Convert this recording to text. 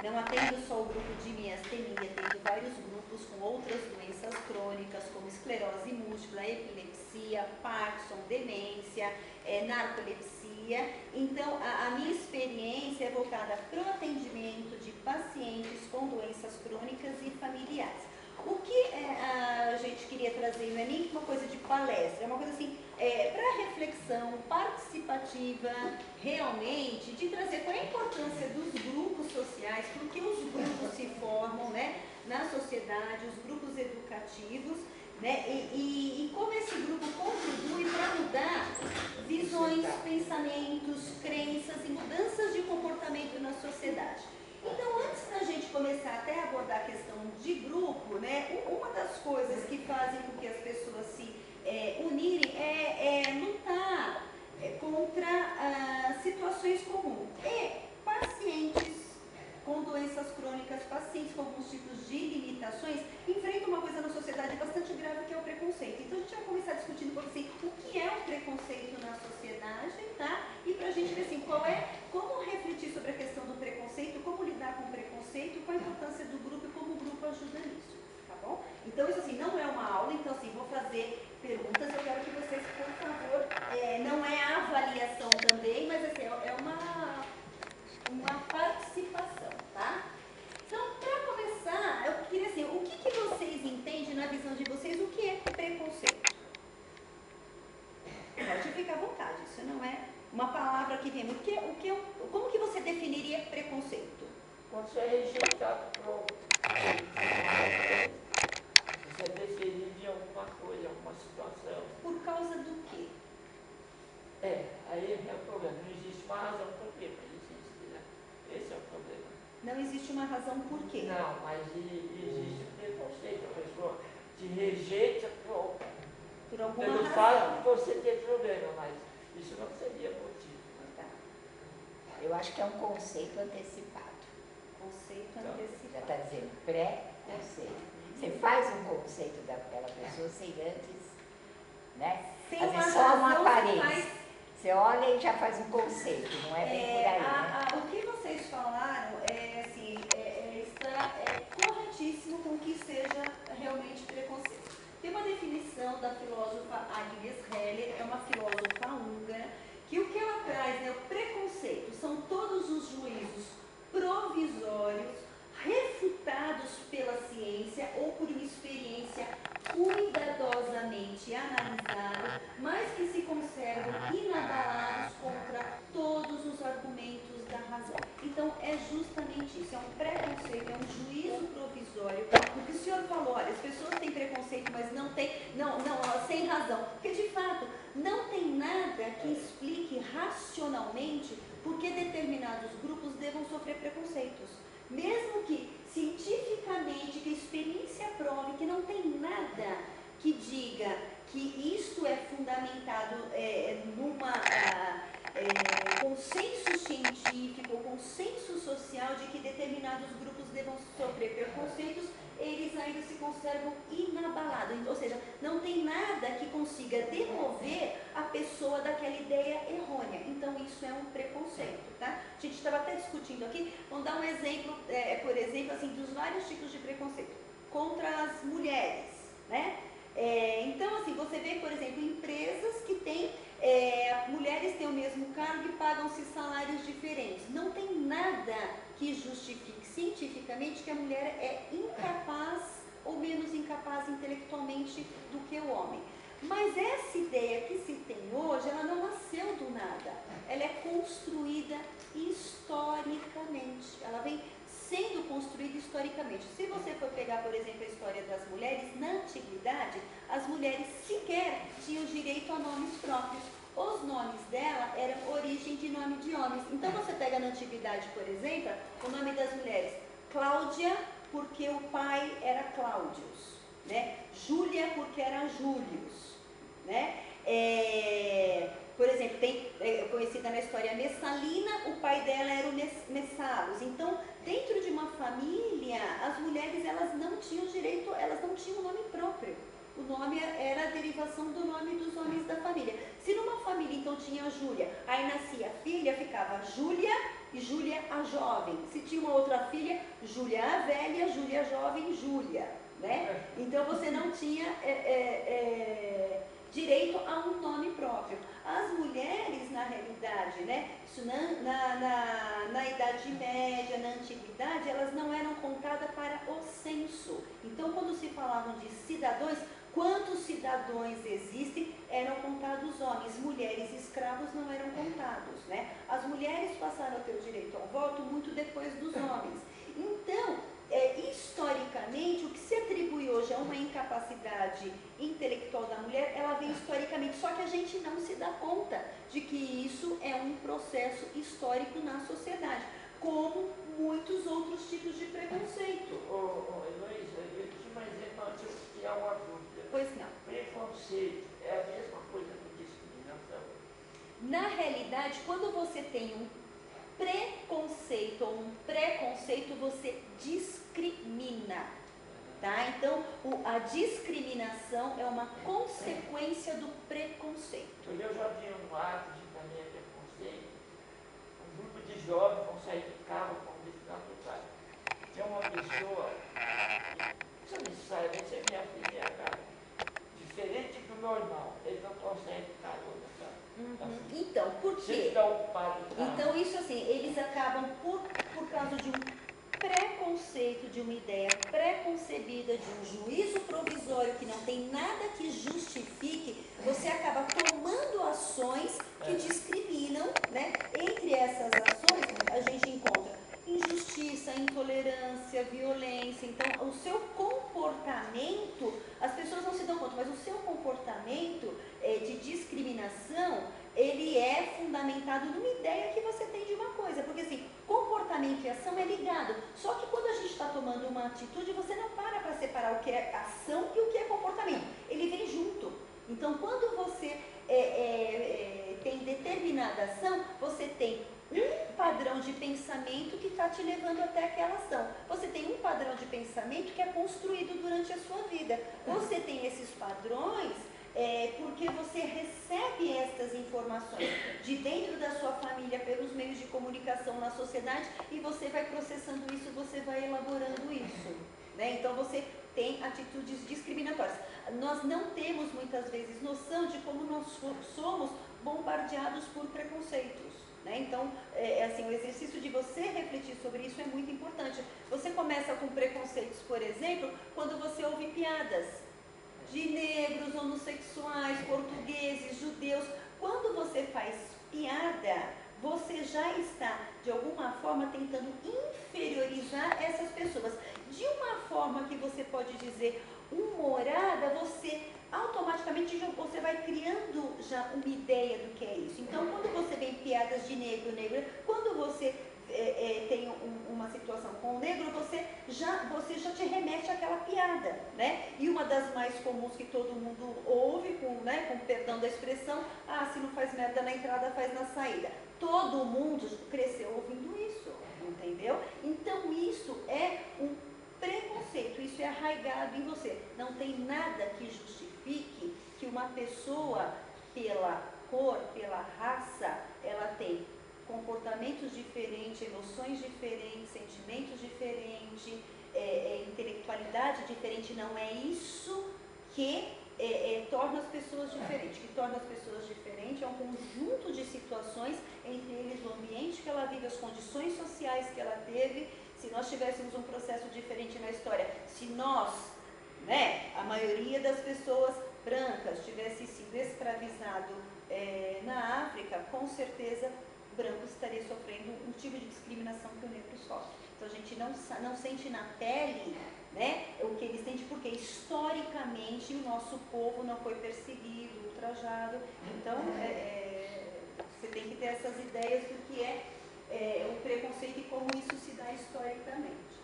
não atendo só o grupo de miastenia, atendo vários grupos com outras doenças crônicas, como esclerose múltipla, epilepsia, Parkinson, demência, narcolepsia. Então, a minha experiência é voltada para o atendimento de pacientes com doenças crônicas e familiares. O que a gente queria trazer não é nem uma coisa de palestra, é uma coisa assim, para reflexão participativa, realmente, de trazer qual é a importância dos grupos sociais, porque os grupos se formam, né, na sociedade, os grupos educativos, né, e como esse grupo contribui para mudar visões, pensamentos, crenças e mudanças de comportamento na sociedade. Então, antes da gente começar até a abordar a questão de grupo, né, uma das coisas que fazem com que as pessoas se unirem é lutar contra situações comuns. E pacientes com doenças crônicas, pacientes com alguns tipos de limitações, enfrentam uma coisa na sociedade bastante grave, que é o preconceito. Então, a gente vai começar discutindo um pouco assim, o que é o preconceito na sociedade, tá? E pra gente ver assim, como refletir sobre a questão do preconceito, como lidar com o preconceito, qual a importância do grupo e como o grupo ajuda nisso, tá bom? Então, isso assim, não é uma aula, então assim, vou fazer perguntas, eu quero que vocês, por favor, não é avaliação também, mas assim, é uma participação, tá? Então, para começar, eu queria assim, o que vocês entendem na visão de vocês, o que é preconceito? Pode ficar à vontade, isso não é uma palavra que vem. Como que você definiria preconceito? Quando você é rejeitado por você é preferido em alguma coisa, alguma situação. Por causa do quê? Aí é o problema. Não existe uma razão por quê, mas existe, né? Esse é o problema. Não existe uma razão por quê? Não, mas existe um preconceito. A pessoa te rejeita por alguma pelo razão. fato de você ter problema, mas isso não seria motivo. Tá. Eu acho que é um conceito antecipado. Conceito Já antecipado. está dizendo pré-conceito. Você faz um conceito daquela pessoa sem antes, né? Sem Às uma vezes só uma razão, aparência. Você olha e já faz um conceito, não é bem por aí, né? O que vocês falaram está corretíssimo com que seja realmente preconceito. Tem uma definição da filósofa Agnes Heller, é uma filósofa húngara, que o que ela traz, né, o preconceito, são todos os juízos provisórios, refutados pela ciência ou por uma experiência cuidadosamente analisada, mas que se conservam inabalados contra todos os argumentos da razão. Então, é justamente isso, é um preconceito, é um juízo provisório. O que o senhor falou, olha, as pessoas têm preconceito, mas não tem, sem razão. Porque, de fato, não tem nada que explique racionalmente por que determinados grupos devam sofrer preconceitos. Mesmo que cientificamente, que a experiência prove que não tem nada que diga que isto é fundamentado numa consenso científico, consenso social de que determinados grupos devam sofrer preconceitos, eles ainda se conservam inabalados. Ou seja, não tem nada que consiga demover a pessoa daquela ideia errônea. Então, isso é um preconceito, tá? A gente estava até discutindo aqui, vamos dar um exemplo, por exemplo, assim, dos vários tipos de preconceito. Contra as mulheres, né? Então, assim, você vê, por exemplo, empresas que têm, mulheres têm o mesmo cargo e pagam-se salários diferentes. Não tem nada que justifique cientificamente que a mulher é incapaz ou menos incapaz intelectualmente do que o homem. Mas essa ideia que se tem hoje, ela não nasceu do nada. Ela é construída historicamente. Ela vem sendo construída historicamente. Se você for pegar, por exemplo, a história das mulheres, na antiguidade, as mulheres sequer tinham direito a nomes próprios. Os nomes dela eram origem de nome de homens. Então você pega na antiguidade, por exemplo, o nome das mulheres, Cláudia, porque o pai era Cláudius, né? Júlia, porque era Július, né? Por exemplo, tem conhecida na história Messalina, o pai dela era o Messalos. Então, dentro de uma família, as mulheres elas não tinham direito, elas não tinham nome próprio. o nome era a derivação do nome dos homens da família. Se numa família então tinha Júlia, aí nascia a filha, ficava Júlia e Júlia a jovem. Se tinha uma outra filha, Júlia a velha, Júlia a jovem, Júlia, né? Então você não tinha direito a um nome próprio. As mulheres, na realidade, né, isso na Idade Média, na Antiguidade, elas não eram contadas para o censo. Então, quando se falavam de cidadãos, quantos cidadãos existem, eram contados homens. Mulheres e escravos não eram contados, né? As mulheres passaram a ter o direito ao voto muito depois dos homens. Então, historicamente, o que se atribui hoje a uma incapacidade intelectual da mulher, ela vem historicamente, só que a gente não se dá conta de que isso é um processo histórico na sociedade, como muitos outros tipos de preconceito. Heloísa, eu tinha mais exemplo antes, eu tinha uma dúvida. Pois não. Preconceito é a mesma coisa que discriminação? Na realidade, quando você tem um preconceito ou um preconceito, você discrimina, tá? Então, a discriminação é uma consequência do preconceito. Eu já vi um ato de também preconceito, um grupo de jovens vão sair de carro com um desnatural. Tem uma pessoa, isso não necessariamente é minha filha, minha cara, diferente do normal, eles não conseguem ficar outra. Então, por quê? Então, isso assim, eles acabam por causa de um preconceito, de uma ideia preconcebida, de um juízo provisório que não tem nada que justifique, você acaba tomando ações que discriminam, né? Entre essas ações, a gente encontra injustiça, intolerância, violência. Então, o seu comportamento, as pessoas não se dão conta, mas o seu comportamento de discriminação, ele é fundamentado numa ideia que você tem de uma coisa. Porque assim, comportamento e ação é ligado. Só que quando a gente está tomando uma atitude, você não para separar o que é ação e o que é comportamento. Ele vem junto. Então, quando você tem determinada ação, você tem um padrão de pensamento que está te levando até aquela ação. Você tem um padrão de pensamento que é construído durante a sua vida. Você tem esses padrões porque você recebe estas informações de dentro da sua família, pelos meios de comunicação na sociedade, e você vai processando isso, você vai elaborando isso, né? Então você tem atitudes discriminatórias. Nós não temos muitas vezes noção de como nós somos bombardeados por preconceitos, né? Então, assim, o exercício de você refletir sobre isso é muito importante. Você começa com preconceitos, por exemplo, quando você ouve piadas de negros, homossexuais, portugueses, judeus. Quando você faz piada, você já está, de alguma forma, tentando inferiorizar essas pessoas. De uma forma que você pode dizer humorada, você automaticamente você vai criando já uma ideia do que é isso. Então, quando você vê piadas de negro, quando você tem uma situação com o negro, você já te remete àquela piada, né? E uma das mais comuns que todo mundo ouve, com perdão da expressão, se não faz merda na entrada, faz na saída. Todo mundo cresceu ouvindo isso, entendeu? Então isso é um preconceito, isso é arraigado em você. Não tem nada que justifique que uma pessoa, pela cor, pela raça, ela tem comportamentos diferentes, emoções diferentes, sentimentos diferentes, intelectualidade diferente. Não é isso que torna as pessoas diferentes. O que torna as pessoas diferentes é um conjunto de situações, entre eles o ambiente que ela vive, as condições sociais que ela teve. Se nós tivéssemos um processo diferente na história, se nós, né, a maioria das pessoas brancas tivesse sido escravizado na África, com certeza branco estaria sofrendo um tipo de discriminação que o negro sofre. Então a gente não sente na pele, né, o que eles sentem, porque historicamente o nosso povo não foi perseguido, ultrajado. Então você tem que ter essas ideias do que é o preconceito e como isso se dá historicamente.